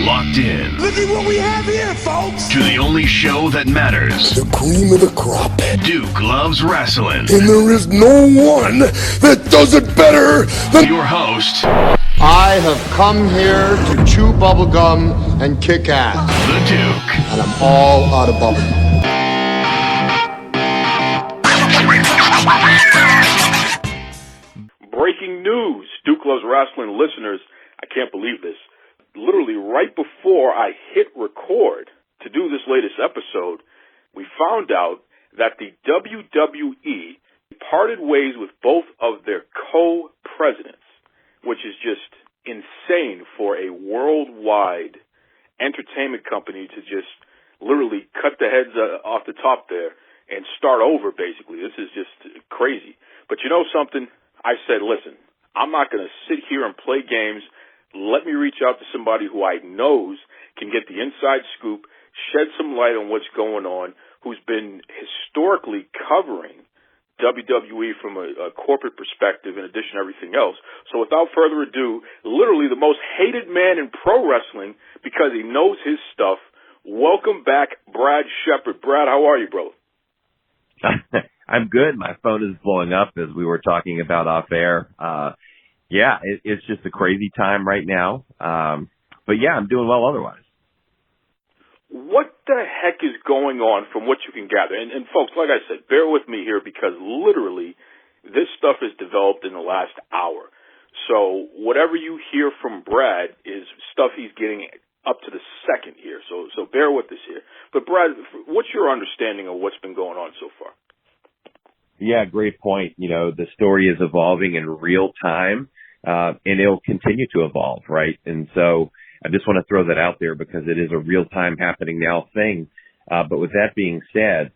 locked in. Look at what we have here, folks! To the only show that matters. The cream of the crop. Duke loves Rasslin. And there is no one that does it better than your host. I have come here to chew bubblegum and kick ass. The Duke. And I'm all out of bubblegum. Breaking news. Duke Loves Rasslin listeners, I can't believe this. Literally right before I hit record to do this latest episode, we found out that the WWE parted ways with both of their co-presidents, which is just insane for a worldwide entertainment company to just literally cut the heads off the top there and start over, basically. This is just crazy. But you know something? I said, listen, I'm not going to sit here and play games. Let me reach out to somebody who I knows can get the inside scoop, shed some light on what's going on, who's been historically covering WWE from a corporate perspective in addition to everything else. So without further ado, literally the most hated man in pro wrestling because he knows his stuff. Welcome back, Brad Shepard. Brad, how are you, bro? I'm good. My phone is blowing up as we were talking about off air. It's just a crazy time right now. But yeah, I'm doing well otherwise. What the heck is going on from what you can gather? And folks, like I said, bear with me here because literally this stuff is developed in the last hour. So whatever you hear from Brad is stuff he's getting up to the second here. So bear with us here. But Brad, what's your understanding of what's been going on so far? Yeah, great point. You know, the story is evolving in real time, and it'll continue to evolve, right? And so I just want to throw that out there because it is a real time happening now thing. But with that being said,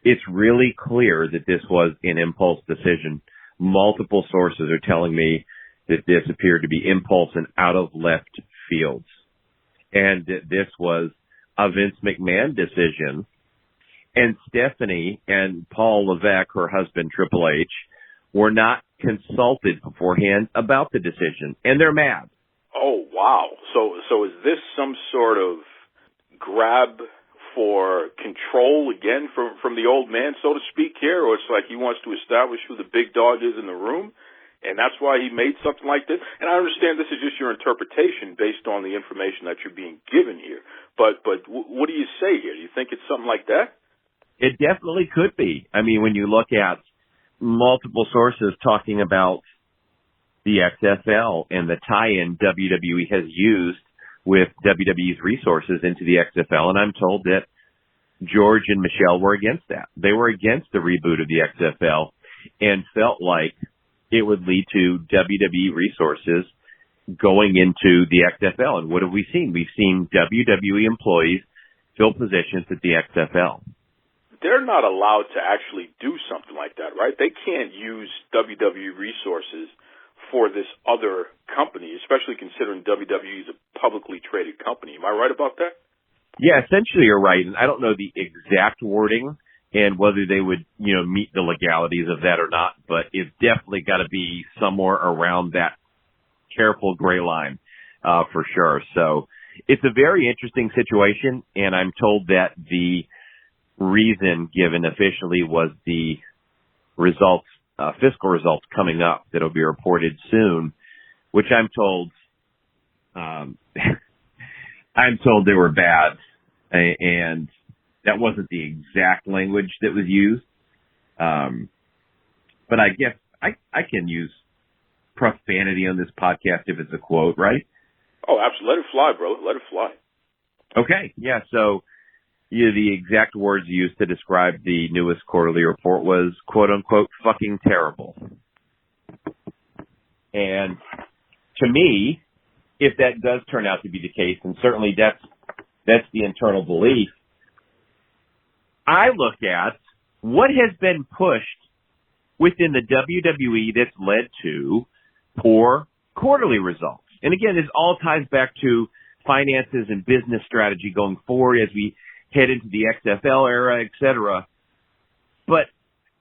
it's really clear that this was an impulse decision. Multiple sources are telling me that this appeared to be impulse and out of left fields. And that this was a Vince McMahon decision. And Stephanie and Paul Levesque, her husband, Triple H, were not consulted beforehand about the decision. And they're mad. Oh, wow. So is this some sort of grab for control again from the old man, so to speak, here? Or it's like he wants to establish who the big dog is in the room, and that's why he made something like this? And I understand this is just your interpretation based on the information that you're being given here. But what do you say here? Do you think it's something like that? It definitely could be. I mean, when you look at multiple sources talking about the XFL and the tie-in WWE has used with WWE's resources into the XFL, and I'm told that George and Michelle were against that. They were against the reboot of the XFL and felt like it would lead to WWE resources going into the XFL. And what have we seen? We've seen WWE employees fill positions at the XFL. They're not allowed to actually do something like that, right? They can't use WWE resources for this other company, especially considering WWE is a publicly traded company. Am I right about that? Yeah, essentially you're right. And I don't know the exact wording and whether they would, meet the legalities of that or not, but it's definitely got to be somewhere around that careful gray line, for sure. So it's a very interesting situation, and I'm told that the reason given officially was the results, fiscal results coming up that'll be reported soon, which I'm told they were bad, and that wasn't the exact language that was used. But I guess I can use profanity on this podcast if it's a quote, right? Oh, absolutely. Let it fly, bro. Let it fly. Okay. Yeah. So, the exact words used to describe the newest quarterly report was, quote unquote, fucking terrible. And to me, if that does turn out to be the case, and certainly that's the internal belief, I look at what has been pushed within the WWE that's led to poor quarterly results. And again, this all ties back to finances and business strategy going forward as we head into the XFL era, et cetera. But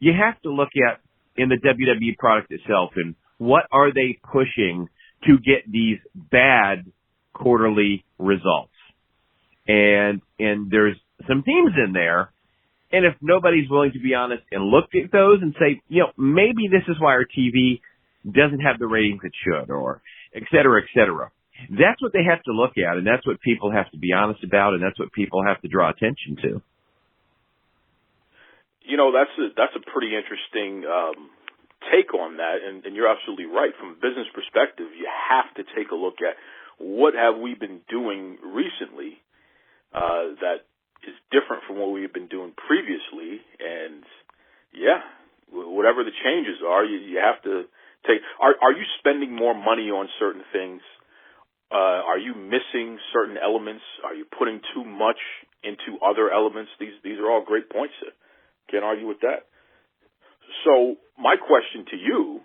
you have to look at in the WWE product itself and what are they pushing to get these bad quarterly results. And there's some themes in there. And if nobody's willing to be honest and look at those and say, maybe this is why our TV doesn't have the ratings it should, or et cetera, that's what they have to look at, and that's what people have to be honest about, and that's what people have to draw attention to. That's a pretty interesting take on that, and you're absolutely right. From a business perspective, you have to take a look at what have we been doing recently that is different from what we've been doing previously, and whatever the changes are, you have to take. Are you spending more money on certain things? Are you missing certain elements? Are you putting too much into other elements? These are all great points. Can't argue with that. So my question to you,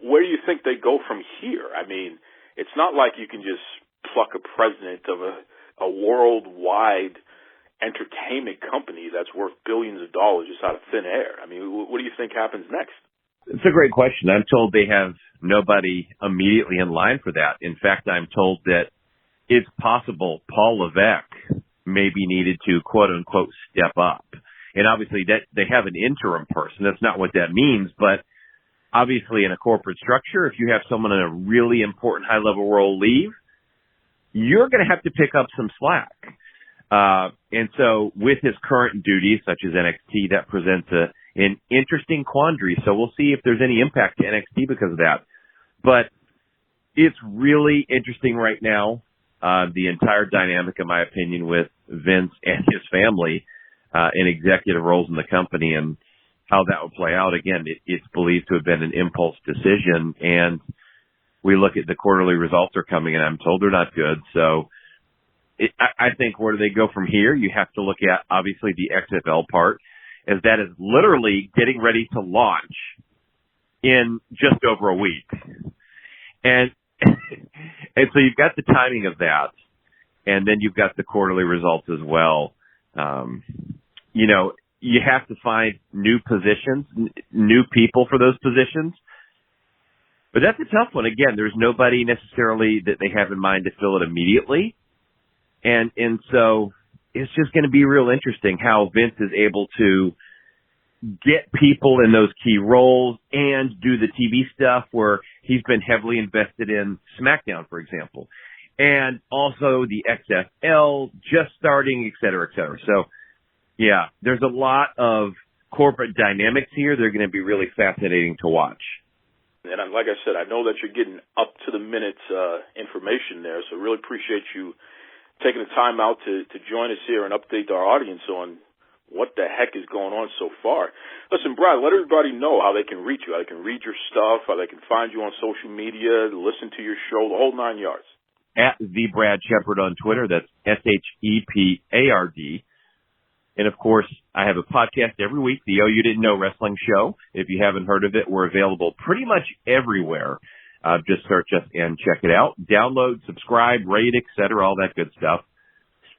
where do you think they go from here? I mean, it's not like you can just pluck a president of a worldwide entertainment company that's worth billions of dollars just out of thin air. I mean, what do you think happens next? It's a great question. I'm told they have nobody immediately in line for that. In fact, I'm told that it's possible Paul Levesque may be needed to, quote unquote, step up. And obviously that they have an interim person. That's not what that means. But obviously in a corporate structure, if you have someone in a really important high level role leave, you're going to have to pick up some slack. And so with his current duties, such as NXT, that presents an interesting quandary. So we'll see if there's any impact to NXT because of that. But it's really interesting right now, the entire dynamic, in my opinion, with Vince and his family in executive roles in the company, and how that will play out. Again, it's believed to have been an impulse decision, and we look at the quarterly results are coming, and I'm told they're not good. So I think where do they go from here? You have to look at, obviously, the XFL part, as that is literally getting ready to launch in just over a week. And so you've got the timing of that, and then you've got the quarterly results as well. You have to find new positions, new people for those positions. But that's a tough one. Again, there's nobody necessarily that they have in mind to fill it immediately. And so it's just going to be real interesting how Vince is able to get people in those key roles and do the TV stuff where he's been heavily invested in SmackDown, for example, and also the XFL just starting, et cetera, et cetera. So, yeah, there's a lot of corporate dynamics here. They're going to be really fascinating to watch. And like I said, I know that you're getting up to the minute information there, so really appreciate you taking the time out to join us here and update our audience on what the heck is going on so far. Listen, Brad, let everybody know how they can reach you, how they can read your stuff, how they can find you on social media, listen to your show, the whole 9 yards. At the Brad Shepard on Twitter, that's SHEPARD. And of course, I have a podcast every week, the Oh You Didn't Know Wrestling Show. If you haven't heard of it, we're available pretty much everywhere. Just search us and check it out. Download, subscribe, rate, etc., all that good stuff.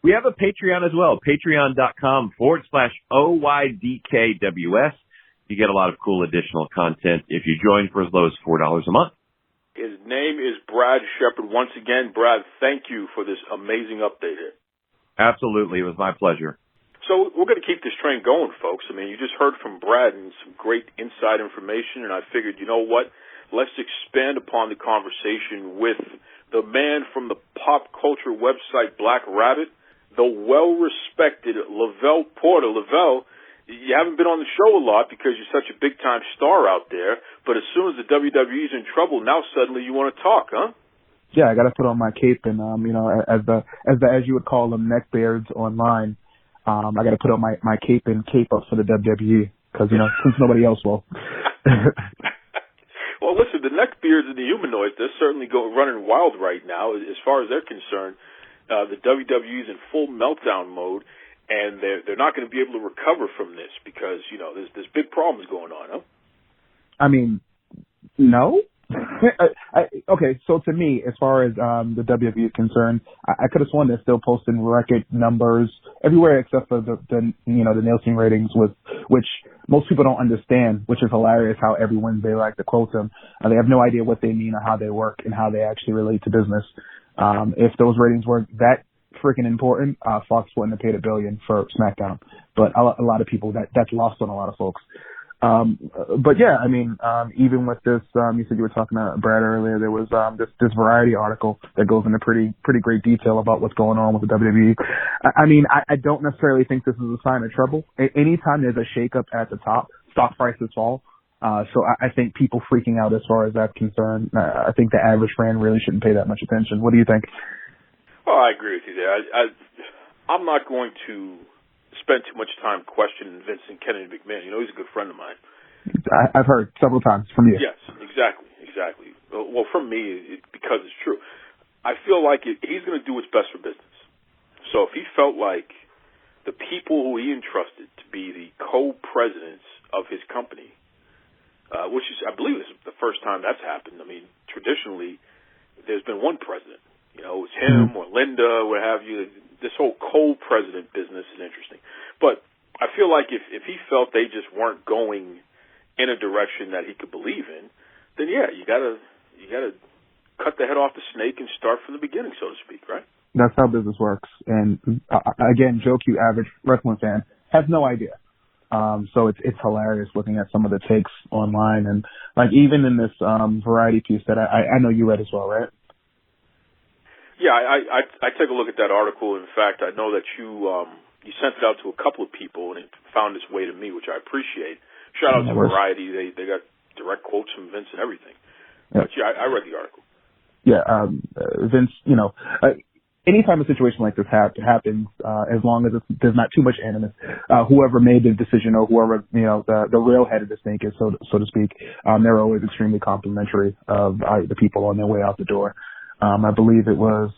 We have a Patreon as well, patreon.com/OYDKWS. You get a lot of cool additional content if you join for as low as $4 a month. His name is Brad Shepard. Once again, Brad, thank you for this amazing update here. Absolutely. It was my pleasure. So we're going to keep this train going, folks. I mean, you just heard from Brad and some great inside information, and I figured, you know what? Let's expand upon the conversation with the man from the pop culture website Black Rabbit, the well-respected Lovell Porter. Lovell, you haven't been on the show a lot because you're such a big-time star out there, but as soon as the WWE's in trouble, now suddenly you want to talk, huh? Yeah, I got to put on my cape and, as you would call them, neckbeards online. I got to put on my cape and cape up for the WWE because, since nobody else will. Well, listen, the neckbeards and the humanoids, they're certainly running wild right now. As far as they're concerned, the WWE's in full meltdown mode, and they're not going to be able to recover from this because, there's big problems going on, huh? I mean, no. Okay, so to me, as far as the WWE is concerned, I could have sworn they're still posting record numbers everywhere except for the Nielsen ratings, which most people don't understand, which is hilarious how every Wednesday like to quote them. They have no idea what they mean or how they work and how they actually relate to business. If those ratings were that freaking important, Fox wouldn't have paid $1 billion for SmackDown. But a lot of people, that's lost on a lot of folks. But yeah, I mean, even with this, you said you were talking to Brad earlier, there was, this Variety article that goes into pretty great detail about what's going on with the WWE. I mean, I don't necessarily think this is a sign of trouble. Anytime there's a shakeup at the top, stock prices fall. So I think people freaking out as far as that's concerned. I think the average fan really shouldn't pay that much attention. What do you think? Well, I agree with you there. I'm not going to spend too much time questioning Vincent Kennedy McMahon. You know, he's a good friend of mine. I've heard several times from you. Yes, exactly. Well, from me, because it's true. I feel like he's going to do what's best for business. So if he felt like the people who he entrusted to be the co-presidents of his company, which is, I believe, is the first time that's happened. I mean, traditionally, there's been one president. You know, it's him or Linda, what have you. This whole co-president business is interesting. But I feel like if he felt they just weren't going in a direction that he could believe in, then yeah, you gotta cut the head off the snake and start from the beginning, so to speak, right? That's how business works. And again, Joe Q, average wrestling fan, has no idea. So it's hilarious looking at some of the takes online, and like even in this Variety piece that I know you read as well, right? Yeah, I take a look at that article. In fact, I know that you sent it out to a couple of people, and it found its way to me, which I appreciate. Shout out to Variety. They got direct quotes from Vince and everything. Yeah. But yeah, I read the article. Yeah, Vince, you know, anytime a situation like this happens, as long as there's not too much animus, whoever made the decision or whoever, you know, the real head of the snake is, so to speak, they're always extremely complimentary of the people on their way out the door. I believe it was,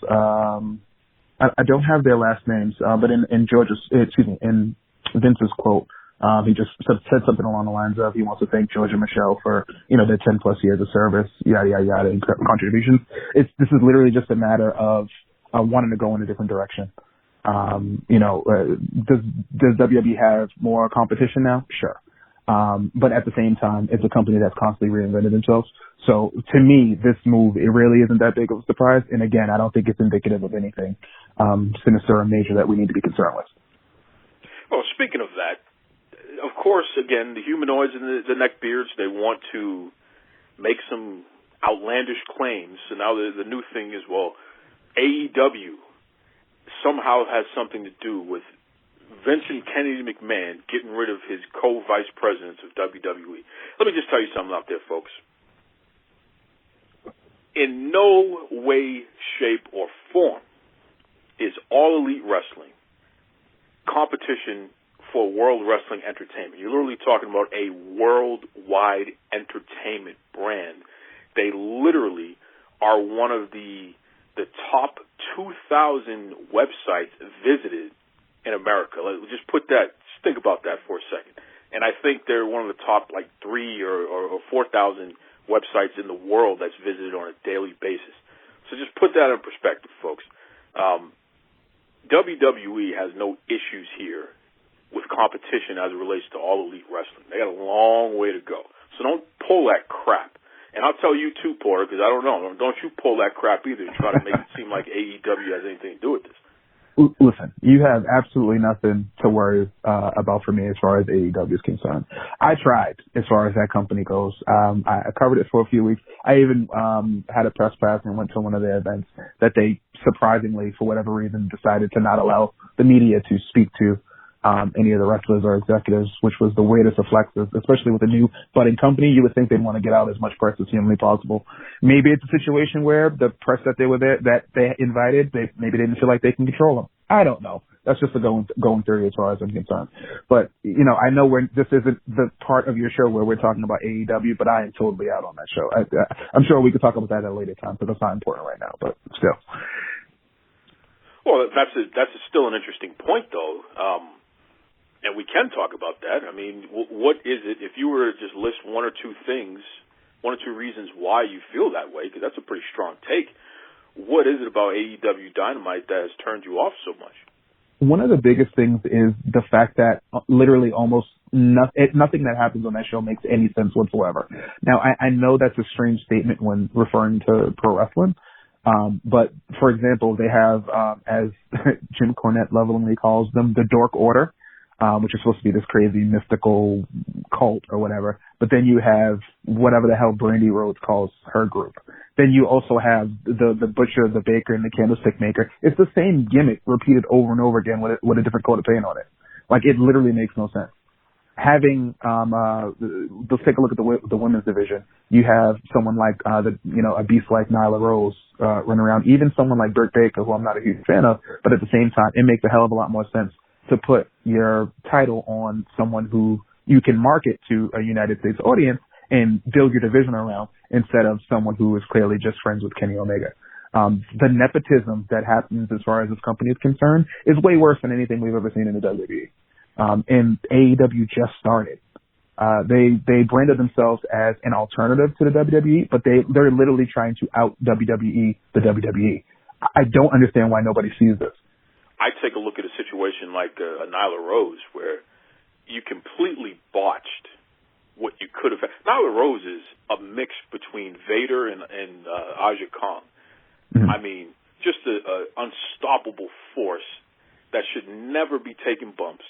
I don't have their last names, but in Vince's quote, he just said something along the lines of he wants to thank George and Michelle for, you know, their 10 plus years of service, yada, yada, yada, and contributions. This is literally just a matter of wanting to go in a different direction. You know, does WWE have more competition now? Sure. But at the same time, it's a company that's constantly reinvented themselves. So to me, this move, it really isn't that big of a surprise. And again, I don't think it's indicative of anything sinister or major that we need to be concerned with. Well, speaking of that, of course, again, the humanoids and the neckbeards, they want to make some outlandish claims. So now the new thing is, well, AEW somehow has something to do with Vincent Kennedy McMahon getting rid of his co-vice presidents of WWE. Let me just tell you something out there, folks. In no way, shape, or form is All Elite Wrestling competition for World Wrestling Entertainment. You're literally talking about a worldwide entertainment brand. They literally are one of the top 2,000 websites visited in America. Just think about that for a second. And I think they're one of the top 3,000 or 4,000 websites in the world that's visited on a daily basis. So just put that in perspective, folks. WWE has no issues here with competition as it relates to All Elite Wrestling. They got a long way to go. So don't pull that crap. And I'll tell you too, Porter, because I don't know. Don't you pull that crap either and try to make it seem like AEW has anything to do with this. Listen, you have absolutely nothing to worry about for me as far as AEW is concerned. I tried as far as that company goes. I covered it for a few weeks. I even had a press pass and went to one of their events that they surprisingly, for whatever reason, decided to not allow the media to speak to any of the wrestlers or executives, which was the weirdest of flexes, especially with a new budding company. You would think they'd want to get out as much press as humanly possible. Maybe it's a situation where the press that they were there, that they invited, maybe they didn't feel like they can control them. I don't know. That's just a going theory as far as I'm concerned. But, you know, I know this isn't the part of your show where we're talking about AEW, but I am totally out on that show. I'm sure we could talk about that at a later time, because that's not important right now, but still. Well, that's still an interesting point, though. And we can talk about that. I mean, what is it, if you were to just list one or two reasons why you feel that way, because that's a pretty strong take, what is it about AEW Dynamite that has turned you off so much? One of the biggest things is the fact that literally almost nothing that happens on that show makes any sense whatsoever. Now, I know that's a strange statement when referring to pro wrestling, But for example, they have, as Jim Cornette lovingly calls them, the Dork Order, which is supposed to be this crazy mystical cult or whatever. But then you have whatever the hell Brandy Rhodes calls her group. Then you also have the butcher, the baker, and the candlestick maker. It's the same gimmick repeated over and over again with a different coat of paint on it. Like, it literally makes no sense. Having, let's take a look at the women's division. You have someone like, a beast like Nyla Rose, running around. Even someone like Britt Baker, who I'm not a huge fan of, but at the same time, it makes a hell of a lot more sense to put your title on someone who you can market to a United States audience and build your division around, instead of someone who is clearly just friends with Kenny Omega. The nepotism that happens as far as this company is concerned is way worse than anything we've ever seen in the WWE. And AEW just started. They branded themselves as an alternative to the WWE, but they're literally trying to out WWE the WWE. I don't understand why nobody sees this. I take a look at a situation like a Nyla Rose, where you completely botched what you could have. Nyla Rose is a mix between Vader and Aja Kong. Mm-hmm. I mean, just an unstoppable force that should never be taking bumps,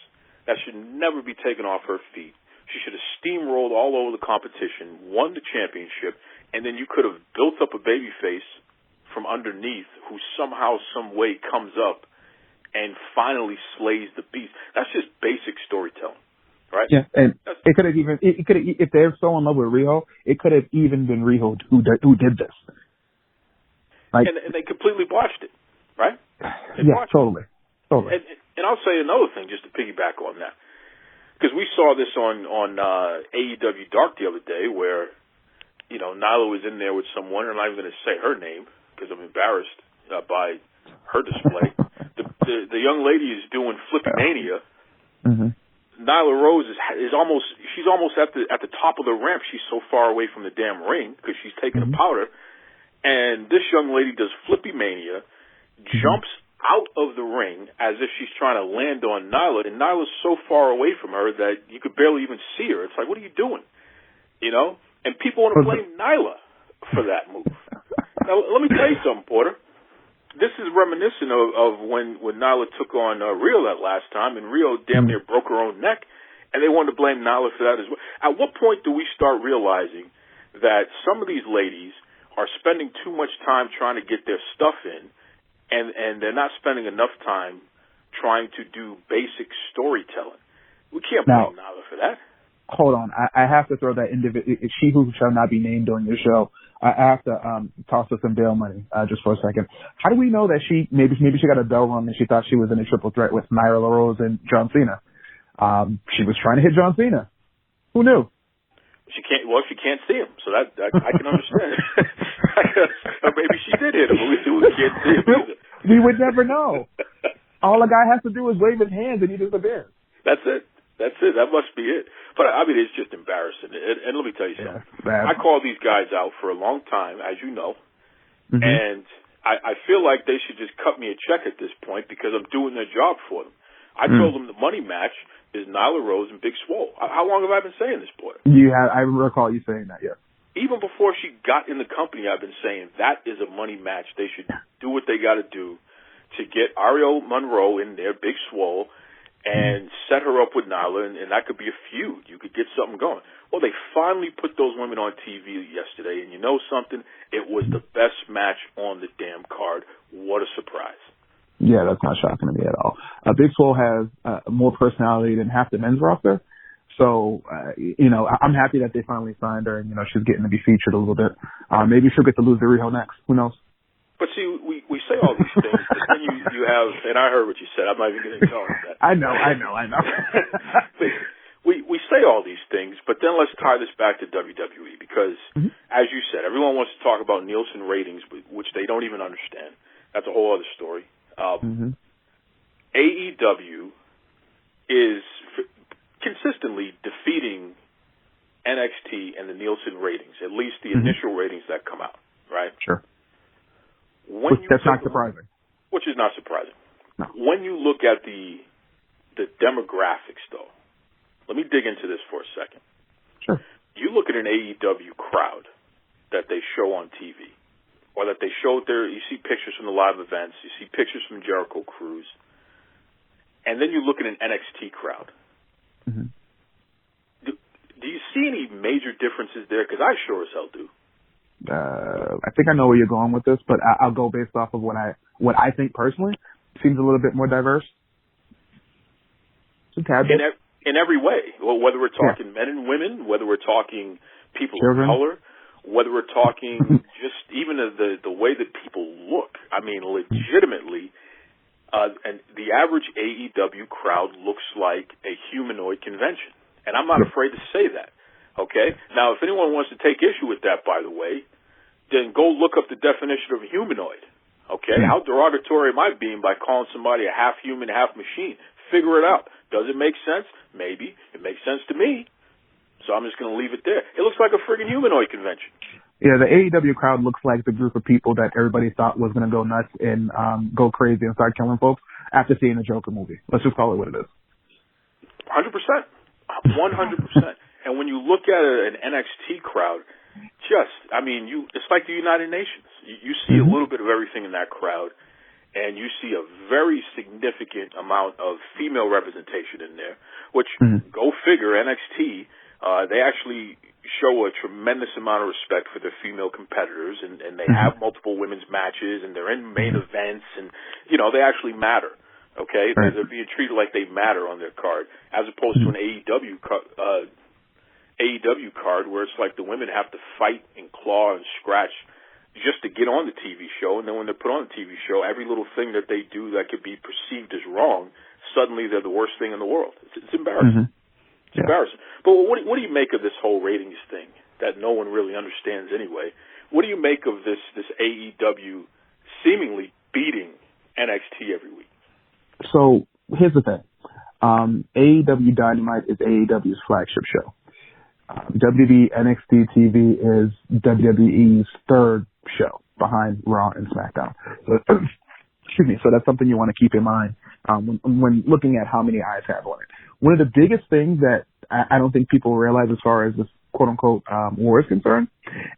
that should never be taken off her feet. She should have steamrolled all over the competition, won the championship, and then you could have built up a babyface from underneath who somehow, some way comes up and finally slays the beast. That's just basic storytelling, right? Yeah, and it could have even, if they're so in love with Riho, it could have even been Riho who did this. Like, and they completely botched it, right? Totally. And I'll say another thing just to piggyback on that, because we saw this on AEW Dark the other day, where Nyla was in there with someone, and I'm not even going to say her name because I'm embarrassed by her display. The young lady is doing Flippy Mania. Mm-hmm. Nyla Rose is almost at the top of the ramp. She's so far away from the damn ring because she's taking a powder. And this young lady does Flippy Mania, jumps out of the ring as if she's trying to land on Nyla, and Nyla's so far away from her that you could barely even see her. It's like, what are you doing? And people want to blame Nyla for that move. Now, let me tell you something, Porter. This is reminiscent of when Nyla took on Rio that last time, and Rio damn near broke her own neck, and they wanted to blame Nyla for that as well. At what point do we start realizing that some of these ladies are spending too much time trying to get their stuff in, and they're not spending enough time trying to do basic storytelling? We can't blame Nyla for that. Hold on. I have to throw that individual, she who shall not be named on your show. I have to toss her some bail money just for a second. How do we know that maybe she got a bell rung and she thought she was in a triple threat with Nyla Rose and John Cena? She was trying to hit John Cena. Who knew? She can't see him, so that I can understand. Or maybe she did hit him, but we can't see him either. We would never know. All a guy has to do is wave his hands and he disappears. That's it. That must be it. But, I mean, it's just embarrassing. And let me tell you something. I call these guys out for a long time, as you know. Mm-hmm. And I feel like they should just cut me a check at this point because I'm doing their job for them. I told them the money match is Nyla Rose and Big Swole. How long have I been saying this, boy? I recall you saying that, yes. Even before she got in the company, I've been saying that is a money match. They should do what they got to do to get Ariel Monroe in there, Big Swole, and set her up with Nyla, and that could be a feud. You could get something going. Well, they finally put those women on TV yesterday, and you know something? It was the best match on the damn card. What a surprise. Yeah, that's not shocking to me at all. Big Swole has more personality than half the men's roster, so, I'm happy that they finally signed her, and, she's getting to be featured a little bit. Maybe she'll get to lose to Riho next. Who knows? But see, we say all these things, but then you have, and I heard what you said. I'm not even going to tell you that. I know. we say all these things, but then let's tie this back to WWE because, as you said, everyone wants to talk about Nielsen ratings, which they don't even understand. That's a whole other story. AEW is consistently defeating NXT and the Nielsen ratings, at least the initial ratings that come out, right? Sure. That's not surprising. Which is not surprising. No. When you look at the demographics, though, let me dig into this for a second. Sure. You look at an AEW crowd that they show on TV. or that they showed there. You see pictures from the live events. You see pictures from Jericho Cruise. And then you look at an NXT crowd. Mm-hmm. Do you see any major differences there? Because I sure as hell do. I think I know where you're going with this, but I'll go based off of what I think personally seems a little bit more diverse. Just a tad bit. In every way, well, whether we're talking men and women, whether we're talking people Children. of color, whether we're talking just even the way that people look. I mean, legitimately, and the average AEW crowd looks like a humanoid convention. And I'm not afraid to say that, okay? Now, if anyone wants to take issue with that, by the way, then go look up the definition of a humanoid, okay? How derogatory am I being by calling somebody a half human, half machine? Figure it out. Does it make sense? Maybe. It makes sense to me. So I'm just going to leave it there. It looks like a friggin' humanoid convention. Yeah, the AEW crowd looks like the group of people that everybody thought was going to go nuts and go crazy and start killing folks after seeing the Joker movie. Let's just call it what it is. 100%. 100%. And when you look at an NXT crowd, it's like the United Nations. You see a little bit of everything in that crowd, and you see a very significant amount of female representation in there, which, go figure, NXT, they actually show a tremendous amount of respect for their female competitors, and they have multiple women's matches, and they're in main events, and, they actually matter. Okay, they're being treated like they matter on their card, as opposed to an AEW card where it's like the women have to fight and claw and scratch just to get on the TV show, and then when they're put on the TV show, every little thing that they do that could be perceived as wrong, suddenly they're the worst thing in the world. It's embarrassing. It's embarrassing. But what do you make of this whole ratings thing that no one really understands anyway? What do you make of this AEW seemingly beating NXT every week? So here's the thing. AEW Dynamite is AEW's flagship show. WWE NXT TV is WWE's third show behind Raw and SmackDown. So, excuse me. So that's something you want to keep in mind when looking at how many eyes have on it. One of the biggest things that I don't think people realize as far as this quote-unquote war is concerned,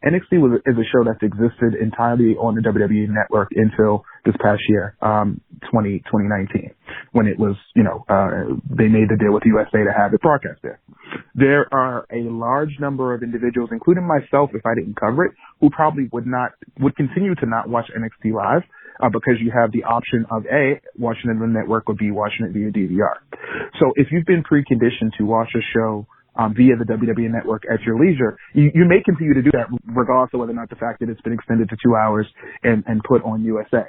NXT is a show that's existed entirely on the WWE network until this past year, 2019, when it was, they made the deal with USA to have it broadcast there. There are a large number of individuals, including myself, if I didn't cover it, who probably would continue to not watch NXT live because you have the option of A, watching it on the network, or B, watching it via DVR. So if you've been preconditioned to watch a show via the WWE network at your leisure, you may continue to do that regardless of whether or not the fact that it's been extended to 2 hours and put on USA.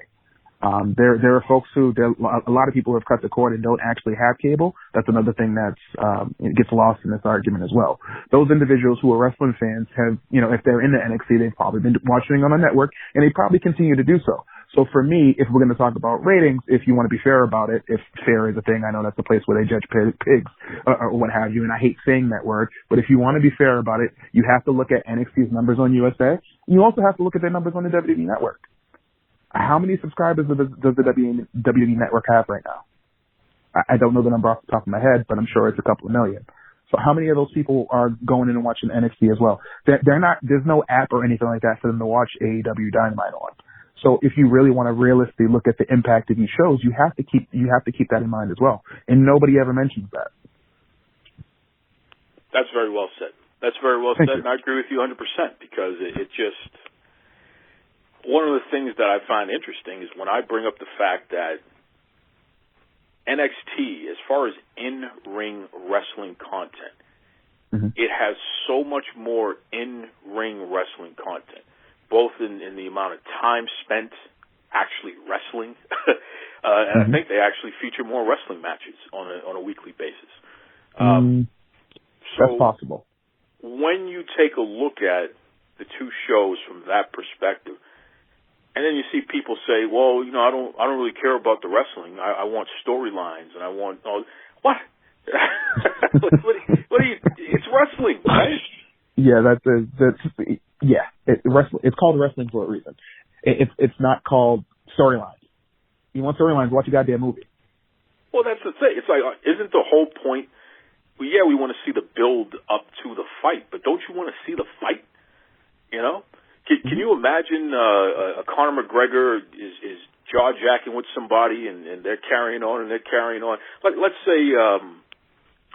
There are folks a lot of people who have cut the cord and don't actually have cable. That's another thing it gets lost in this argument as well. Those individuals who are wrestling fans have, if they're in the NXT, they've probably been watching on a network, and they probably continue to do so. So for me, if we're going to talk about ratings, if you want to be fair about it, if fair is a thing, I know that's the place where they judge pigs or what have you, and I hate saying that word, but if you want to be fair about it, you have to look at NXT's numbers on USA. You also have to look at their numbers on the WWE network. How many subscribers does the WWE network have right now? I don't know the number off the top of my head, but I'm sure it's a couple of million. So how many of those people are going in and watching NXT as well? There's no app or anything like that for them to watch AEW Dynamite on. So if you really want to realistically look at the impact of these shows, you have to keep that in mind as well. And nobody ever mentions that. That's very well said. That's very well said, and I agree with you 100% because it just, one of the things that I find interesting is when I bring up the fact that NXT, as far as in-ring wrestling content, it has so much more in-ring wrestling content, both in the amount of time spent actually wrestling, and I think they actually feature more wrestling matches on a weekly basis. That's possible. When you take a look at the two shows from that perspective, and then you see people say, "Well, I don't really care about the wrestling. I want storylines, and I want what? what are you? It's wrestling, right?" Yeah, it's called wrestling for a reason. It's not called storylines. You want storylines? Watch a goddamn movie. Well, that's the thing. It's like, isn't the whole point? Well, yeah, we want to see the build up to the fight, but don't you want to see the fight? Can you imagine a Conor McGregor is jaw-jacking with somebody and they're carrying on and they're carrying on? Let's say,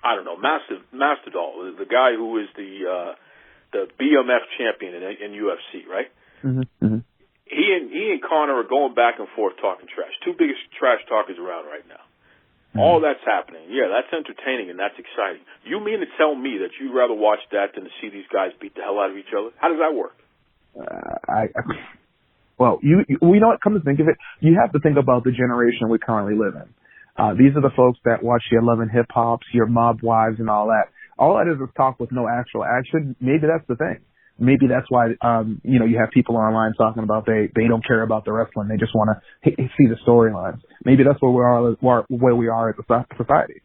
I don't know, Mastodol, the guy who is the BMF champion in UFC, right? He and Conor are going back and forth talking trash. Two biggest trash talkers around right now. All that's happening. Yeah, that's entertaining and that's exciting. You mean to tell me that you'd rather watch that than to see these guys beat the hell out of each other? How does that work? Well, you know what? Come to think of it, you have to think about the generation we currently live in. These are the folks that watch your Love and Hip Hops, your Mob Wives, and all that. All that is talk with no actual action. Maybe that's the thing. Maybe that's why, you have people online talking about they don't care about the wrestling. They just want to see the storylines. Maybe that's where we are as a society.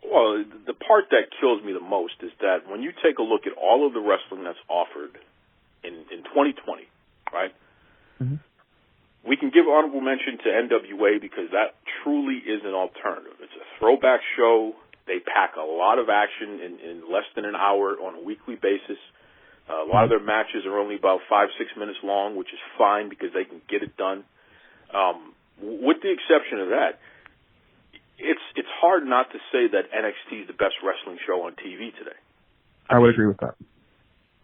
Well, the part that kills me the most is that when you take a look at all of the wrestling that's offered in 2020, right? We can give honorable mention to NWA because that truly is an alternative. It's a throwback show. They pack a lot of action in less than an hour on a weekly basis. A lot of their matches are only about 5-6 minutes long, which is fine because they can get it done. With the exception of that, it's hard not to say that NXT is the best wrestling show on TV today. I would agree with that.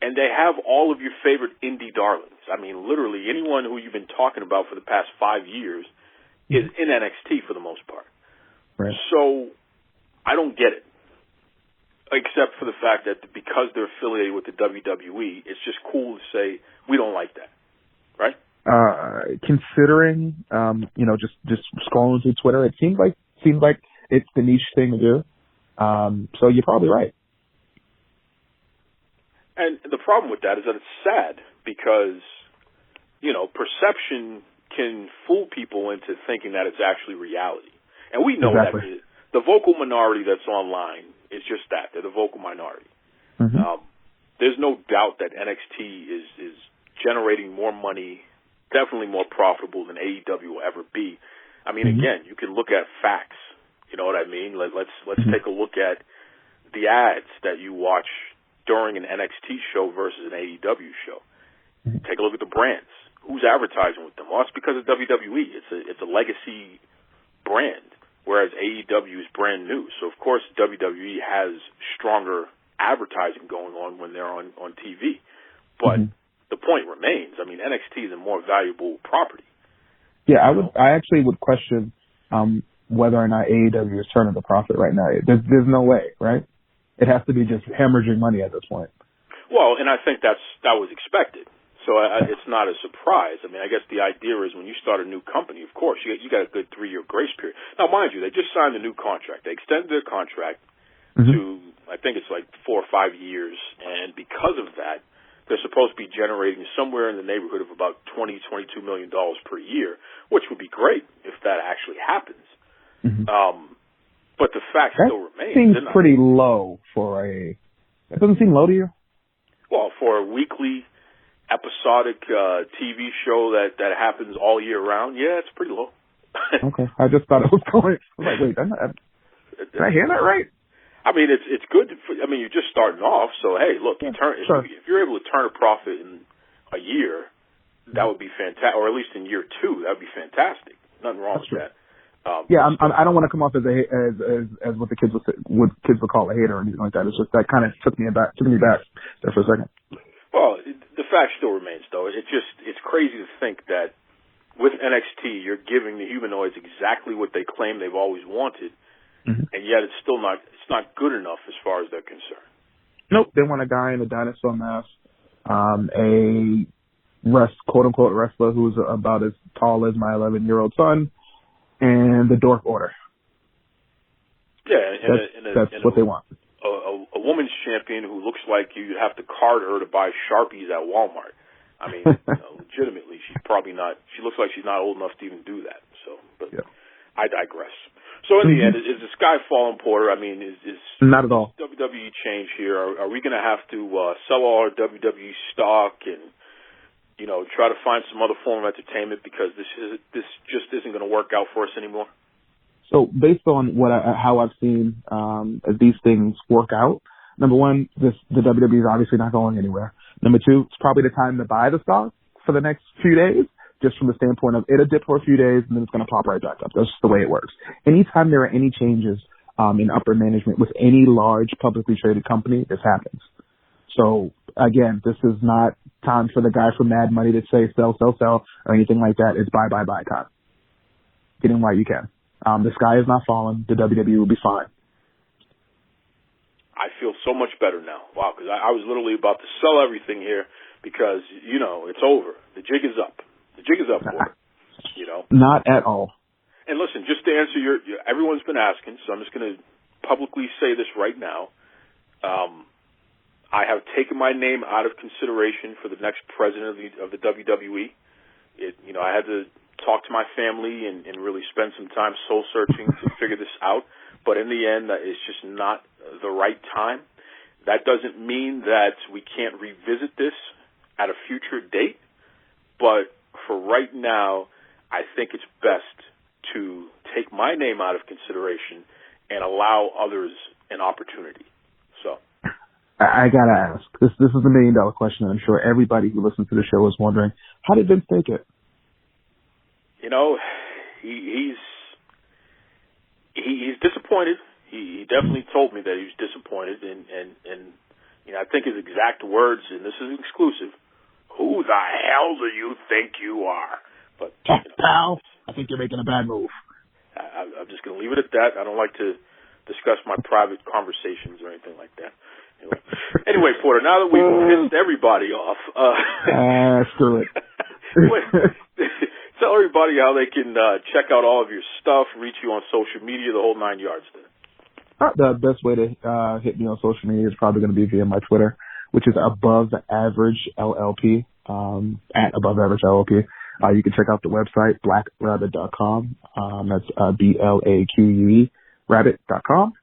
And they have all of your favorite indie darlings. I mean, literally anyone who you've been talking about for the past 5 years is in NXT for the most part. Right. So I don't get it, except for the fact that because they're affiliated with the WWE, it's just cool to say we don't like that, right? Considering, just scrolling through Twitter, it seems like it's the niche thing to do. So you're probably right. And the problem with that is that it's sad because, perception can fool people into thinking that it's actually reality. And we know that the vocal minority that's online is just that. They're the vocal minority. There's no doubt that NXT is generating more money, definitely more profitable than AEW will ever be. I mean, again, you can look at facts. You know what I mean? Let's take a look at the ads that you watch during an NXT show versus an AEW show. Take a look at the brands. Who's advertising with them? Well, it's because of WWE. It's a legacy brand, whereas AEW is brand new. So, of course, WWE has stronger advertising going on when they're on TV. But the point remains. I mean, NXT is a more valuable property. Yeah, I actually would question whether or not AEW is turning a profit right now. There's no way, right? It has to be just hemorrhaging money at this point. Well, and I think that was expected. So it's not a surprise. I mean, I guess the idea is when you start a new company, of course, you got a good 3-year grace period. Now, mind you, they just signed a new contract. They extended their contract to, I think it's like 4 or 5 years. And because of that, they're supposed to be generating somewhere in the neighborhood of about $22 million per year, which would be great if that actually happens. But the fact still remains. Seems pretty low for that doesn't seem low to you? Well, for a weekly episodic TV show that happens all year round, yeah, it's pretty low. Okay. I just thought it was going. I was like, wait, did I hear that right? I mean, it's good. You're just starting off, so hey, look, if you're able to turn a profit in a year, that would be fantastic, or at least in year 2, that would be fantastic. Nothing wrong with that. I don't want to come off as what the kids would call a hater or anything like that. It's just that kind of took me back there for a second. Well, the fact still remains, though. It's crazy to think that with NXT, you're giving the humanoids exactly what they claim they've always wanted, and yet it's still not good enough as far as they're concerned. Nope, they want a guy in a dinosaur mask, a quote unquote wrestler who's about as tall as my 11-year-old son. And the Dork Order. Yeah, that's what they want. A woman's champion who looks like you have to card her to buy Sharpies at Walmart. I mean, legitimately, she's probably not. She looks like she's not old enough to even do that. So, but I digress. So in the end, is the sky falling, Porter? I mean, is not at all WWE change here? Are we going to have to sell all our WWE stock and try to find some other form of entertainment because this just isn't going to work out for us anymore? So based on how I've seen as these things work out, number one, the WWE is obviously not going anywhere. Number two, it's probably the time to buy the stock for the next few days, just from the standpoint of it'll dip for a few days and then it's going to pop right back up. That's just the way it works. Anytime there are any changes in upper management with any large publicly traded company, this happens. So again, this is not time for the guy from Mad Money to say sell, sell, sell or anything like that. It's buy, buy, buy time. Get in while you can. The sky is not falling. The WWE will be fine. I feel so much better now. Wow, because I was literally about to sell everything here because, it's over. The jig is up. The jig is up, Porter. Not at all. And listen, just to answer everyone's been asking, so I'm just going to publicly say this right now. I have taken my name out of consideration for the next president of the WWE. I had to talk to my family and really spend some time soul searching to figure this out. But in the end, it's just not the right time. That doesn't mean that we can't revisit this at a future date. But for right now, I think it's best to take my name out of consideration and allow others an opportunity. So I gotta ask. This is the $1 million question. I'm sure everybody who listens to the show is wondering, how did Vince take it? He's disappointed. He definitely told me that he was disappointed, and I think his exact words, and this is exclusive, "Who the hell do you think you are?" But pal, I think you're making a bad move. I'm just going to leave it at that. I don't like to discuss my private conversations or anything like that. Anyway, Porter, now that we've pissed everybody off, screw it. Tell everybody how they can check out all of your stuff, reach you on social media, the whole 9 yards there. The best way to hit me on social media is probably going to be via my Twitter, which is Above Average LLP, at Above Average LLP. You can check out the website, blackrabbit.com. That's BLAQUE rabbit.com.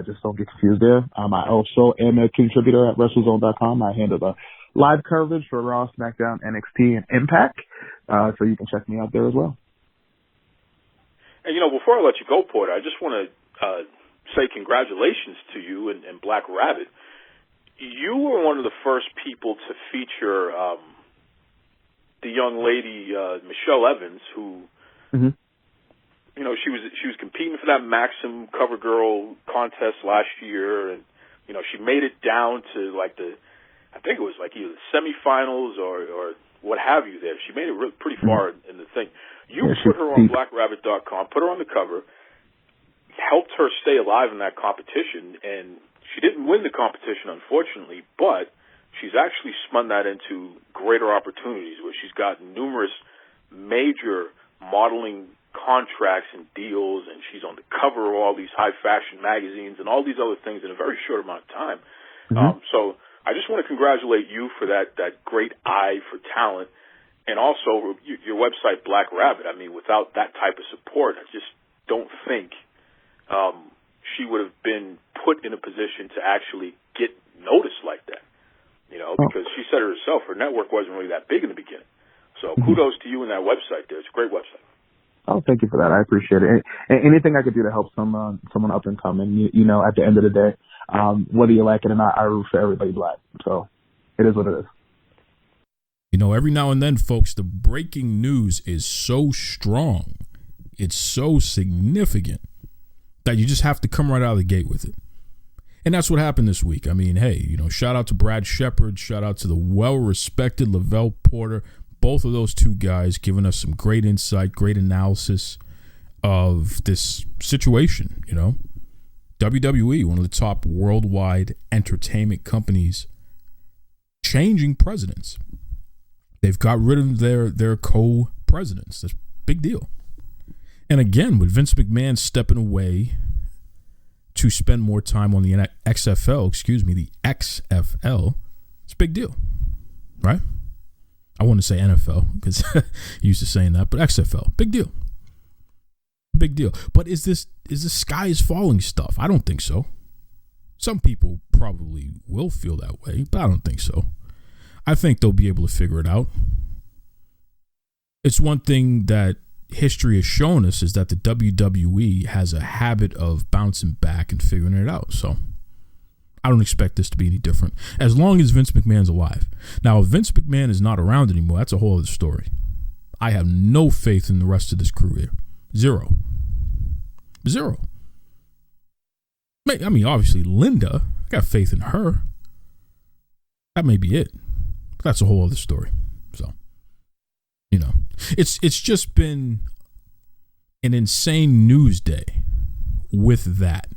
Just don't get confused there. I also am a contributor at WrestleZone.com. I handle the live coverage for Raw, SmackDown, NXT, and Impact. So you can check me out there as well. And, before I let you go, Porter, I just want to say congratulations to you and Black Rabbit. You were one of the first people to feature the young lady, Michelle Evans, who, she was competing for that Maxim Cover Girl contest last year, and, she made it down to, I think it was either the semifinals or what have you there. She made it pretty far in the thing. You put her on blackrabbit.com, put her on the cover, helped her stay alive in that competition, and she didn't win the competition, unfortunately, but she's actually spun that into greater opportunities where she's got numerous major modeling contracts and deals, and she's on the cover of all these high-fashion magazines and all these other things in a very short amount of time. So I just want to congratulate you for that great eye for talent, and also your website, Black Rabbit. I mean, without that type of support, I just don't think she would have been put in a position to actually get noticed like that, because she said it herself, her network wasn't really that big in the beginning. So kudos to you and that website there. It's a great website. Oh, thank you for that. I appreciate it. And anything I could do to help someone up and coming, at the end of the day, whether you like it or not, I root for everybody Black. So it is what it is. Every now and then, folks, the breaking news is so strong, it's so significant that you just have to come right out of the gate with it. And that's what happened this week. I mean, hey, shout out to Brad Shepard, shout out to the well-respected Lovell Porter. Both of those two guys giving us some great insight, great analysis of this situation, WWE, one of the top worldwide entertainment companies, changing presidents. They've got rid of their co-presidents. That's a big deal. And again, with Vince McMahon stepping away to spend more time on the the XFL, it's a big deal, right? I want to say NFL because used to saying that, but XFL, big deal. Big deal. But is this sky is falling stuff? I don't think so. Some people probably will feel that way, but I don't think so. I think they'll be able to figure it out. It's one thing that history has shown us is that the WWE has a habit of bouncing back and figuring it out. So I don't expect this to be any different as long as Vince McMahon's alive. Now, if Vince McMahon is not around anymore, that's a whole other story. I have no faith in the rest of this crew here. Zero. I mean, obviously, Linda, I got faith in her. That may be it. But that's a whole other story. So, it's just been an insane news day with that.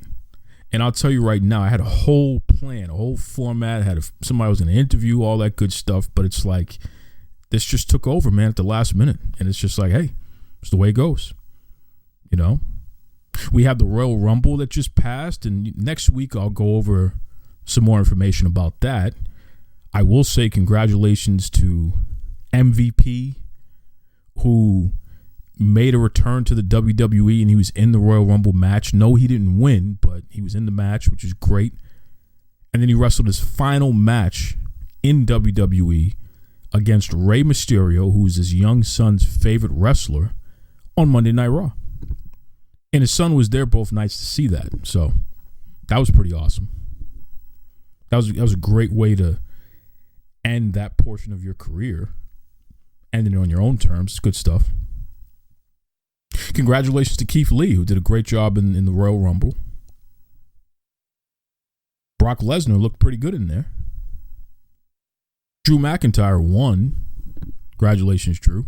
And I'll tell you right now, I had a whole plan, a whole format. Somebody was going to interview, all that good stuff. But it's like, this just took over, man, at the last minute. And it's just like, hey, it's the way it goes. We have the Royal Rumble that just passed. And next week, I'll go over some more information about that. I will say congratulations to MVP, who made a return to the WWE, and he was in the Royal Rumble match. No, he didn't win, but he was in the match, which is great. And then he wrestled his final match in WWE against Rey Mysterio, who is his young son's favorite wrestler, on Monday Night Raw. And his son was there both nights to see that. So that was pretty awesome. That was a great way to end that portion of your career. Ending it on your own terms. It's good stuff. Congratulations to Keith Lee, who did a great job in the Royal Rumble. Brock Lesnar looked pretty good in there. Drew McIntyre won. Congratulations, Drew.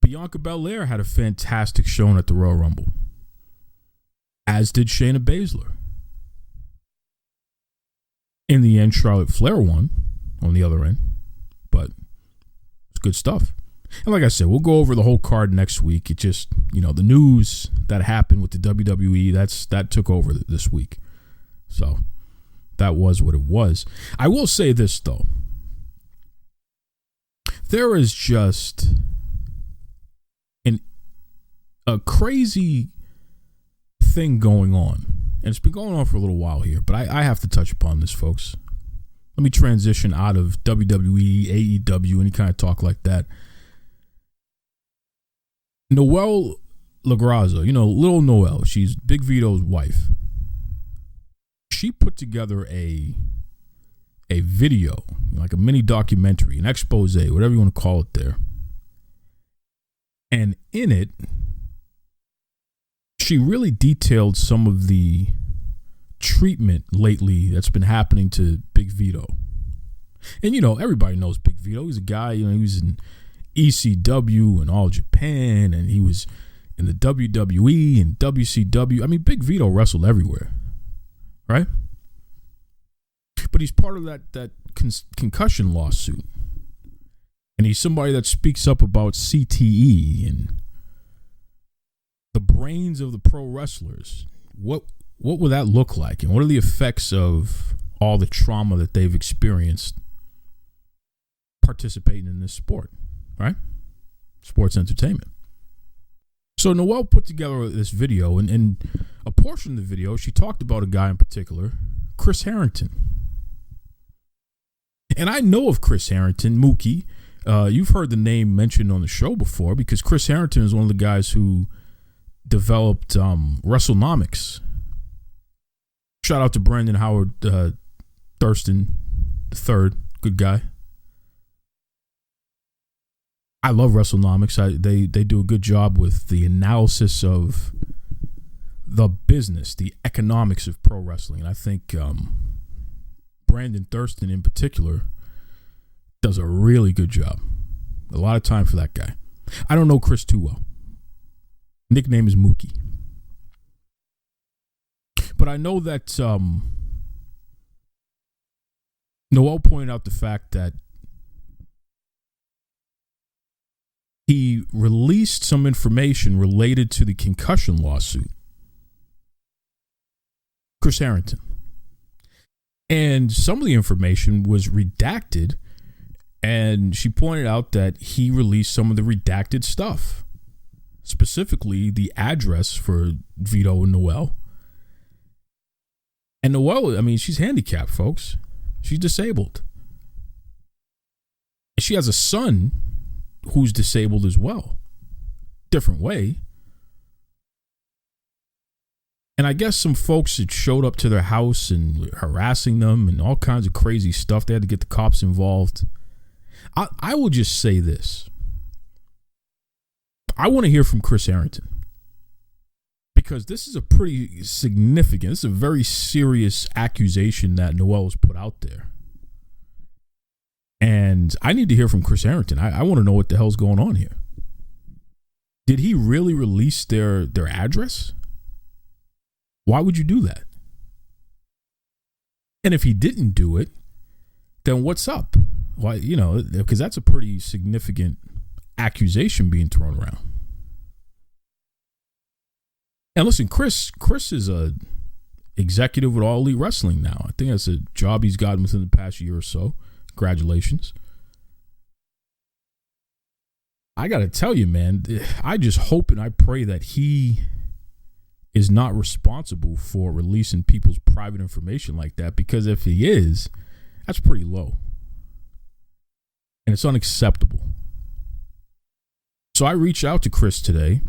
Bianca Belair had a fantastic showing at the Royal Rumble, as did Shayna Baszler. In the end, Charlotte Flair won on the other end, but it's good stuff. And like I said, we'll go over the whole card next week. It just, the news that happened with the WWE, that took over this week. So that was what it was. I will say this, though. There is just a crazy thing going on. And it's been going on for a little while here, but I have to touch upon this, folks. Let me transition out of WWE, AEW, any kind of talk like that. Noelle LaGraza, little Noelle, she's Big Vito's wife. She put together a video, like a mini documentary, an expose, whatever you want to call it there. And in it, she really detailed some of the treatment lately that's been happening to Big Vito. And, everybody knows Big Vito. He's a guy, he was in ECW and All Japan, and he was in the WWE and WCW. I mean, Big Vito wrestled everywhere, right? But he's part of that concussion lawsuit. And he's somebody that speaks up about CTE and the brains of the pro wrestlers. What would that look like? And what are the effects of all the trauma that they've experienced participating in this sport, right? Sports entertainment. So Noelle put together this video, and a portion of the video, she talked about a guy in particular, Chris Harrington. And I know of Chris Harrington, Mookie. You've heard the name mentioned on the show before, because Chris Harrington is one of the guys who developed WrestleNomics. Shout out to Brandon Howard Thurston III, good guy. I love WrestleNomics. They do a good job with the analysis of the business, the economics of pro wrestling. And I think Brandon Thurston in particular does a really good job. A lot of time for that guy. I don't know Chris too well. Nickname is Mookie. But I know that Noelle pointed out the fact that he released some information related to the concussion lawsuit. Chris Harrington. And some of the information was redacted, and she pointed out that he released some of the redacted stuff, specifically the address for Vito and Noelle. And Noelle, I mean, she's handicapped, folks. She's disabled. And she has a son who's disabled as well. Different way. And I guess some folks had showed up to their house and harassing them and all kinds of crazy stuff. They had to get the cops involved. I will just say this. I want to hear from Chris Harrington, because this is a pretty significant, this is a very serious accusation that Noel has put out there. And I need to hear from Chris Harrington. I want to know what the hell's going on here. Did he really release their address? Why would you do that? And if he didn't do it, then what's up? Why, because that's a pretty significant accusation being thrown around. And listen, Chris is a executive with All Elite Wrestling now. I think that's a job he's gotten within the past year or so. Congratulations. I got to tell you, man, I just hope and I pray that he is not responsible for releasing people's private information like that, because if he is, that's pretty low. And it's unacceptable. So I reached out to Chris today.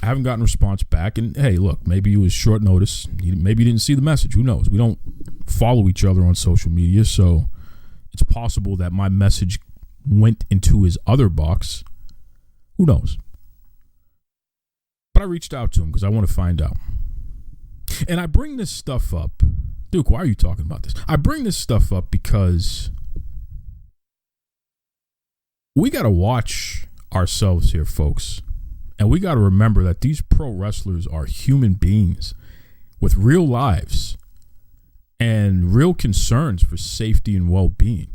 I haven't gotten a response back. And hey, look, maybe it was short notice. Maybe he didn't see the message. Who knows? We don't follow each other on social media, so it's possible that my message went into his other box. Who knows? But I reached out to him because I want to find out. And I bring this stuff up. Duke, why are you talking about this? I bring this stuff up because we got to watch ourselves here, folks. And we got to remember that these pro wrestlers are human beings with real lives and real concerns for safety and well-being.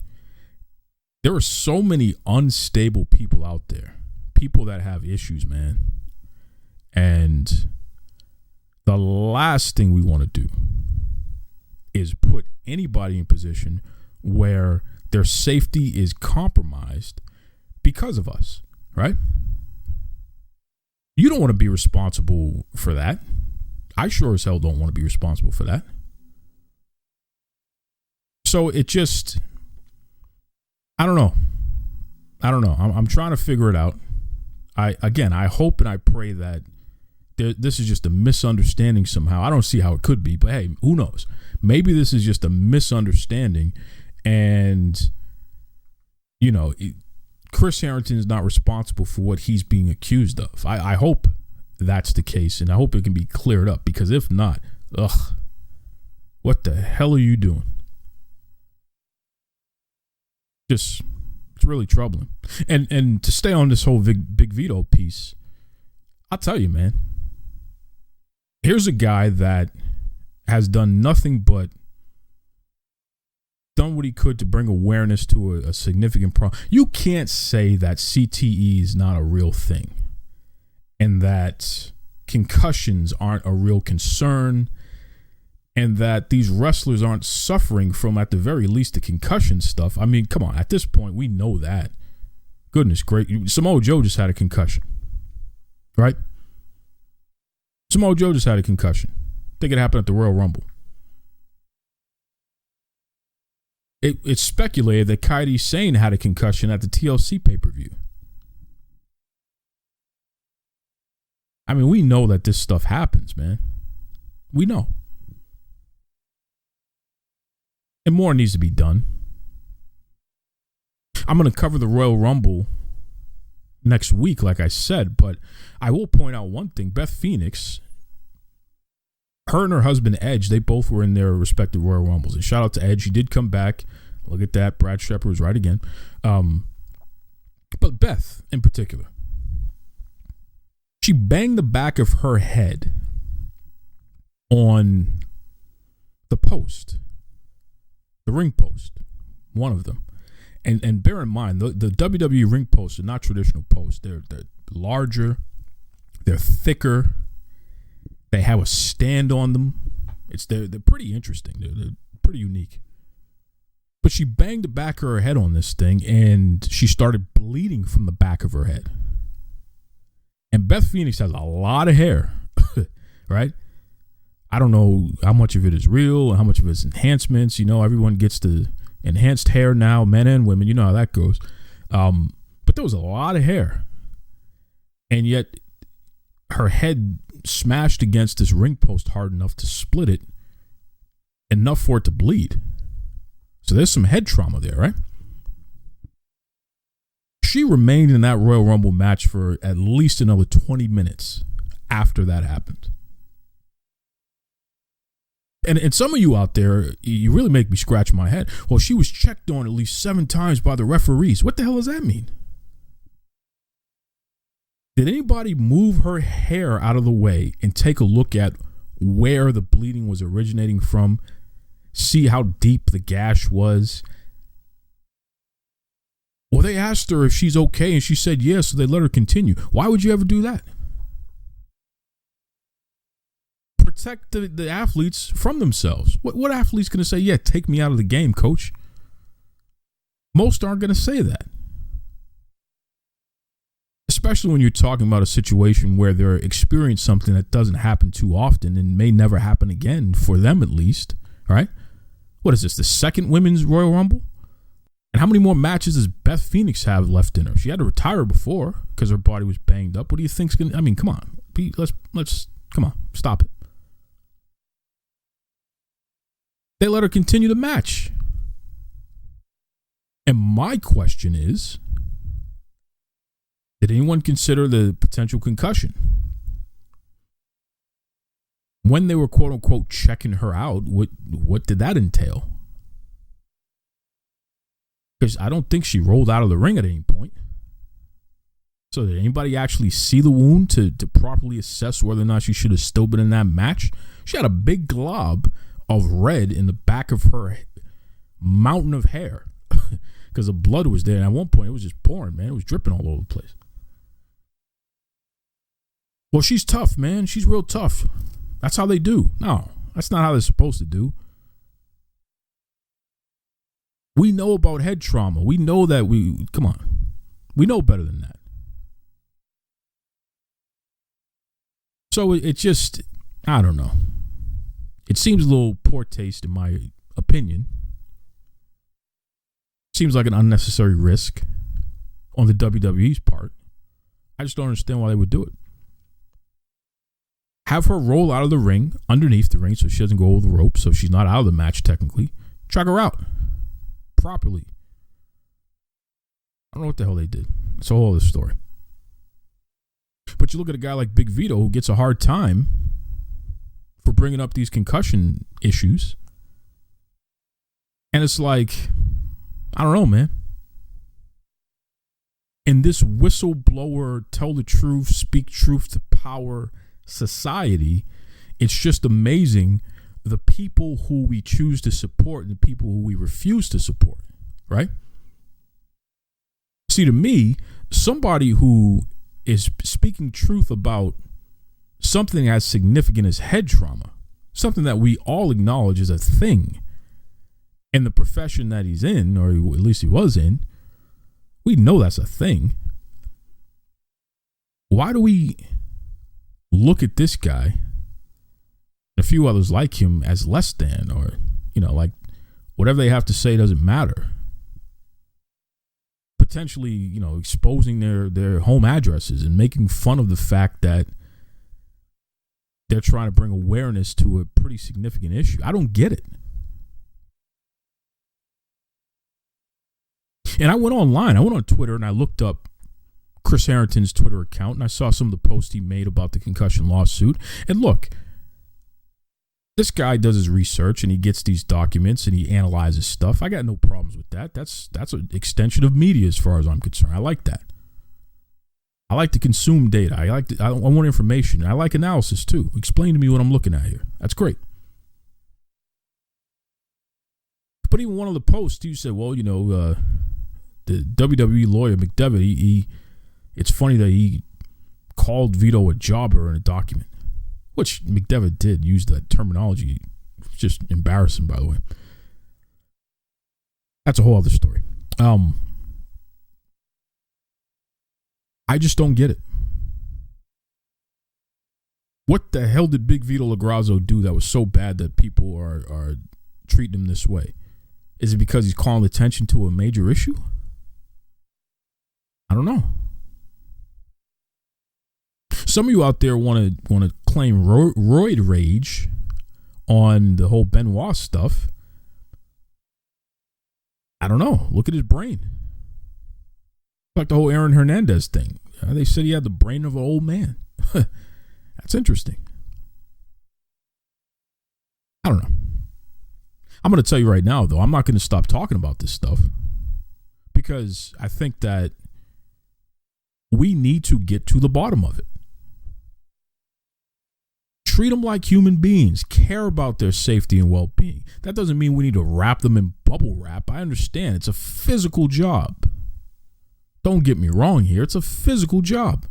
There are so many unstable people out there, people that have issues, man. And the last thing we want to do is put anybody in a position where their safety is compromised because of us, right? You don't want to be responsible for that. I sure as hell don't want to be responsible for that. So it just, I don't know. I'm trying to figure it out. I hope and I pray that this is just a misunderstanding somehow. I don't see how it could be, but hey, who knows? Maybe this is just a misunderstanding, and Chris Harrington is not responsible for what he's being accused of. I hope that's the case, and I hope it can be cleared up, because if not, what the hell are you doing? It's really troubling. And to stay on this whole Big Vito piece, I'll tell you, man, here's a guy that has done nothing but done what he could to bring awareness to a significant problem. You can't say that CTE is not a real thing and that concussions aren't a real concern and that these wrestlers aren't suffering from, at the very least, the concussion stuff. I mean, come on. At this point, we know that. Goodness great. Samoa Joe just had a concussion, right? Samoa Joe just had a concussion. I think it happened at the Royal Rumble. It's speculated that Kairi Sane had a concussion at the TLC pay-per-view. I mean, we know that this stuff happens, man. We know. And more needs to be done. I'm going to cover the Royal Rumble next week, like I said, but I will point out one thing. Beth Phoenix, her and her husband Edge, they both were in their respective Royal Rumbles. And shout out to Edge. He did come back. Look at that. Brad Shepard was right again. But Beth, in particular, she banged the back of her head on the post, the ring post, one of them. And bear in mind, the WWE ring posts are not traditional posts. They're larger. They're thicker. They have a stand on them. They're pretty interesting. They're pretty unique. But she banged the back of her head on this thing, and she started bleeding from the back of her head. And Beth Phoenix has a lot of hair, right? I don't know how much of it is real and how much of it is enhancements. Everyone gets the enhanced hair now, men and women. You know how that goes. But there was a lot of hair. And yet her head smashed against this ring post hard enough to split it, enough for it to bleed. So there's some head trauma there, right? She remained in that Royal Rumble match for at least another 20 minutes after that happened. And some of you out there, you really make me scratch my head. Well, she was checked on at least 7 times by the referees. What the hell does that mean? Did anybody move her hair out of the way and take a look at where the bleeding was originating from? See how deep the gash was? Well, they asked her if she's okay, and she said yes, so they let her continue. Why would you ever do that? Protect the athletes from themselves. What athlete's going to say, yeah, take me out of the game, coach? Most aren't going to say that. Especially when you're talking about a situation where they're experiencing something that doesn't happen too often and may never happen again, for them at least, right? What is this, the second Women's Royal Rumble? And how many more matches does Beth Phoenix have left in her? She had to retire before because her body was banged up. What do you think's going to, I mean, come on. Let's, come on, stop it. They let her continue the match. And my question is, did anyone consider the potential concussion? When they were quote unquote checking her out, what did that entail? Because I don't think she rolled out of the ring at any point. So did anybody actually see the wound to properly assess whether or not she should have still been in that match? She had a big glob of red in the back of her mountain of hair because the blood was there. And at one point, it was just pouring, man. It was dripping all over the place. Well, she's tough, man. She's real tough. That's how they do. No, that's not how they're supposed to do. We know about head trauma. We know that come on. We know better than that. So it just, I don't know. It seems a little poor taste in my opinion. Seems like an unnecessary risk on the WWE's part. I just don't understand why they would do it. Have her roll out of the ring, underneath the ring, so she doesn't go over the rope, so she's not out of the match technically. Drag her out properly. I don't know what the hell they did. It's a whole other story. But you look at a guy like Big Vito who gets a hard time for bringing up these concussion issues. And it's like, I don't know, man. In this whistleblower, tell the truth, speak truth to power society, it's just amazing the people who we choose to support and the people who we refuse to support, right? See, to me, somebody who is speaking truth about something as significant as head trauma, something that we all acknowledge is a thing in the profession that he's in, or at least he was in, we know that's a thing. Why do we look at this guy and a few others like him as less than, or, like whatever they have to say doesn't matter? Potentially, exposing their home addresses and making fun of the fact that they're trying to bring awareness to a pretty significant issue. I don't get it. And I went online. I went on Twitter and I looked up Chris Harrington's Twitter account and I saw some of the posts he made about the concussion lawsuit. And look, this guy does his research and he gets these documents and he analyzes stuff. I got no problems with that. That's an extension of media as far as I'm concerned. I like that. I like to consume data. I want information. I like analysis too. Explain to me what I'm looking at here. That's great. But even one of the posts, you said, well, the WWE lawyer McDevitt, it's funny that he called Vito a jobber in a document, which McDevitt did use that terminology. It's just embarrassing, by the way. That's a whole other story. I just don't get it. What the hell did Big Vito LaGrazzo do that was so bad that people are treating him this way? Is it because he's calling attention to a major issue? I don't know. Some of you out there want to claim roid rage on the whole Benoit stuff. I don't know. Look at his brain. Like the whole Aaron Hernandez thing. They said he had the brain of an old man. That's interesting. I don't know. I'm going to tell you right now, though, I'm not going to stop talking about this stuff because I think that we need to get to the bottom of it. Treat them like human beings. Care about their safety and well-being. That doesn't mean we need to wrap them in bubble wrap. I understand. It's a physical job. Don't get me wrong here. It's a physical job.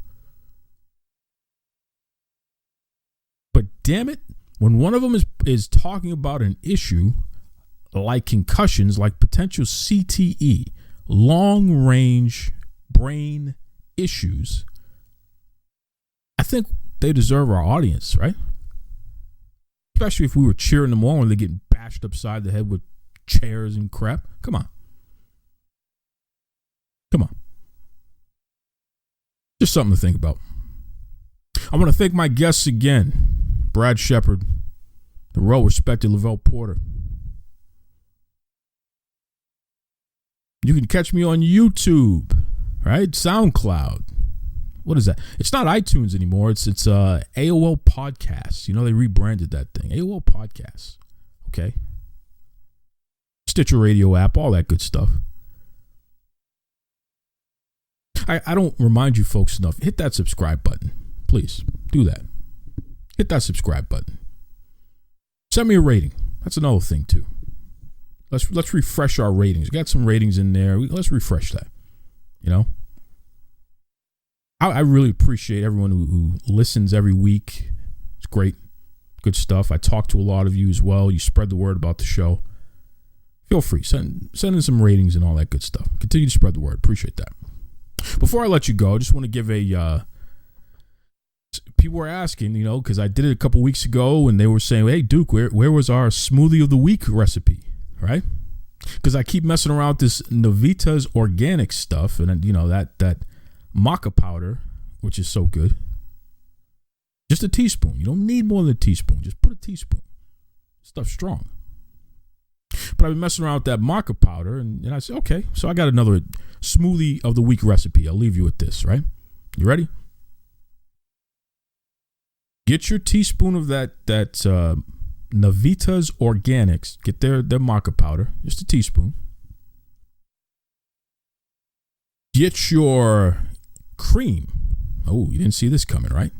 But damn it, when one of them is talking about an issue like concussions, like potential CTE, long-range brain issues, I think they deserve our audience, right? Especially if we were cheering them on when they get bashed upside the head with chairs and crap. Come on. Come on. Just something to think about. I want to thank my guests again. Brad Shepard, the well-respected Lovell Porter. You can catch me on YouTube, right? SoundCloud. What is that? It's not iTunes anymore. It's AOL Podcasts. You know, they rebranded that thing. AOL Podcasts. Okay. Stitcher Radio app, all that good stuff. I don't remind you folks enough. Hit that subscribe button. Please, do that. Hit that subscribe button. Send me a rating. That's another thing, too. Let's refresh our ratings. We got some ratings in there. Let's refresh that. You know? I really appreciate everyone who listens every week. It's great. Good stuff. I talk to a lot of you as well. You spread the word about the show. Feel free. Send in some ratings and all that good stuff. Continue to spread the word. Appreciate that. Before I let you go, I just want to give a... people were asking, you know, because I did it a couple weeks ago, and they were saying, hey, Duke, where was our smoothie of the week recipe, right? Because I keep messing around with this Navita's organic stuff, and, you know, that maca powder, which is so good. Just a teaspoon. You don't need more than a teaspoon. Just put a teaspoon. Stuff's strong. But I've been messing around with that maca powder, and I said, okay, so I got another smoothie of the week recipe. I'll leave you with this, right? You ready? Get your teaspoon of that Navita's Organics. Get their maca powder, just a teaspoon. Get your cream. Oh, you didn't see this coming, right?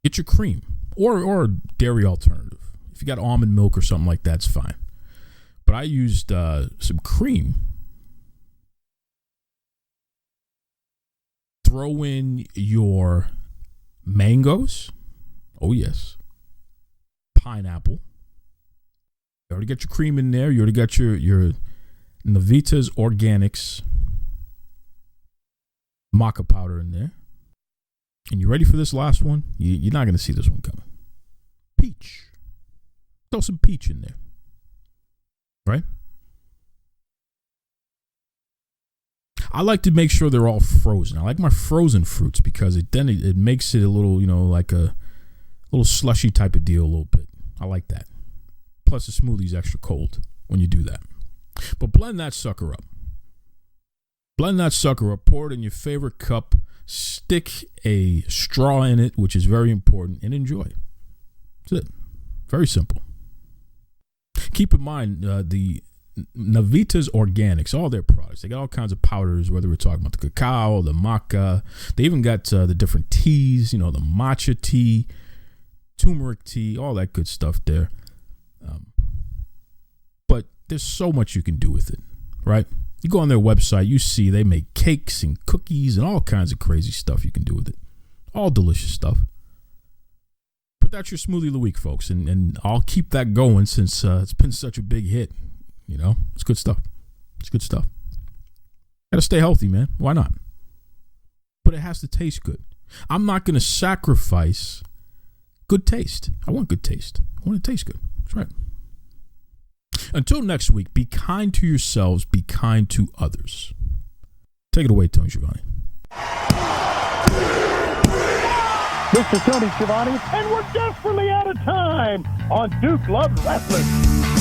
Get your cream or a dairy alternative. If you got almond milk or something like that, it's fine. But I used some cream. Throw in your mangoes. Oh, yes. Pineapple. You already got your cream in there. You already got your Navita's Organics maca powder in there. And you ready for this last one? You're not going to see this one coming. Peach. Throw some peach in there. Right? I like to make sure they're all frozen. I like my frozen fruits because it makes it a little, you know, like a little slushy type of deal a little bit. I like that. Plus the smoothie's extra cold when you do that. But blend that sucker up. Blend that sucker up. Pour it in your favorite cup. Stick a straw in it, which is very important, and enjoy. That's it. Very simple. Keep in mind the Navita's Organics, all their products. They got all kinds of powders, whether we're talking about the cacao, the maca. They even got the different teas, you know, the matcha tea, turmeric tea, all that good stuff there. But there's so much you can do with it, right? You go on their website, you see they make cakes and cookies and all kinds of crazy stuff you can do with it. All delicious stuff. But that's your smoothie of the week, folks. And I'll keep that going since it's been such a big hit. You know, it's good stuff. It's good stuff. Gotta stay healthy, man. Why not? But it has to taste good. I'm not going to sacrifice good taste. I want good taste. I want it to taste good. That's right. Until next week, be kind to yourselves. Be kind to others. Take it away, Tony Schiavone. Mr. Tony Schiavone, and we're desperately out of time on Duke Loves Wrestling.